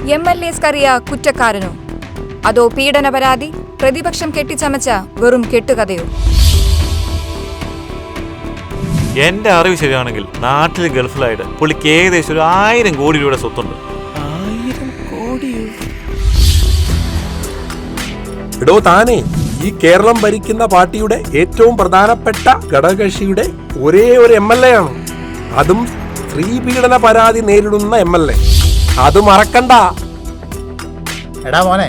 MLA Scaria കുറ്റക്കാരനോ അതോ പീഡന പരാതി പ്രതിപക്ഷം കെട്ടിച്ചമച്ച വെറും കെട്ടുകഥയോ? എന്റെ അറിവ് ശരിയാണെങ്കിൽ നാട്ടിൽ ഗൾഫിലായിട്ട് പുള്ളിക്ക് ഏകദേശം 1000 കോടി രൂപയുടെ സ്വത്തുണ്ട്. 1000 കോടിയോ? എടോ താനേ, ഈ കേരളം ഭരിക്കുന്ന പാർട്ടിയുടെ ഏറ്റവും പ്രധാനപ്പെട്ട ഘടകകക്ഷിയുടെ ഒരേ ഒരു MLA ആണ്. അതും സ്ത്രീ പീഡന പരാതി നേരിടുന്ന MLA. അത് മറക്കണ്ട. എടാ മോനെ,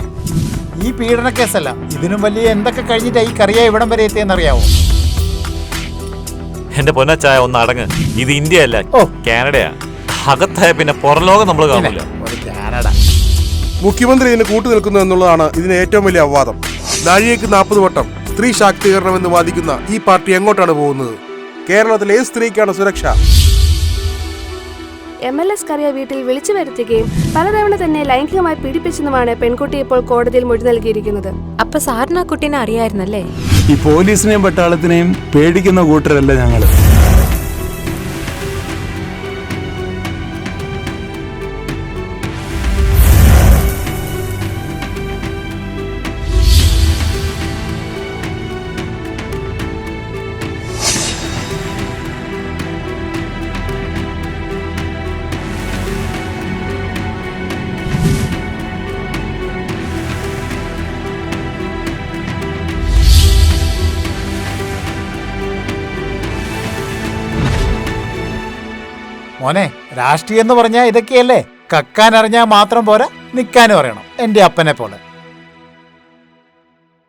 ഈ പീഡന കേസല്ല, ഇതിനും വലിയ എന്തൊക്കെ കഴിഞ്ഞിട്ടാ ഈ കറിയ ഇവിടം വരെ എത്തിയെന്നറിയാവോ? എന്റെ പൊന്നച്ചായ ഒന്ന് അടങ്ങ്. ഇത് ഇന്ത്യ അല്ല, കാനഡയാ. അകത്തായ പിന്നെ പുറംലോകം നമ്മൾ കാണില്ല. കാനഡ മുഖ്യമന്ത്രി ഇതിന് കൂട്ടുനിൽക്കുന്നു എന്നുള്ളതാണ് ഇതിന് ഏറ്റവും വലിയ അപവാദം. നാഴികയ്ക്ക് 40 വട്ടം സ്ത്രീ ശാക്തീകരണം എന്ന് വാദിക്കുന്ന ഈ പാർട്ടി എങ്ങോട്ടാണ് പോകുന്നത്? കേരളത്തിലെ ഏത് സ്ത്രീക്കാണ് സുരക്ഷ? MLA സ്കറിയ വീട്ടിൽ വിളിച്ചു വരുത്തുകയും പലതവണ തന്നെ ലൈംഗികമായി പീഡിപ്പിച്ചെന്നുമാണ് പെൺകുട്ടി ഇപ്പോൾ കോടതിയിൽ മൊഴി നൽകിയിരിക്കുന്നത്. അപ്പൊ സാറിന് ആ കുട്ടീനെ അറിയായിരുന്നല്ലേ? ഈ പോലീസിനെയും പട്ടാളത്തിനെയും പേടിക്കുന്ന കൂട്ടരല്ല ഞങ്ങള്. മോനെ, രാഷ്ട്രീയം എന്ന് പറഞ്ഞാൽ ഇതൊക്കെയല്ലേ? കക്കാൻ അറിഞ്ഞാൽ മാത്രം പോരാ, നിൽക്കാനും അറിയണം. എൻ്റെ അപ്പനെ പോലെ.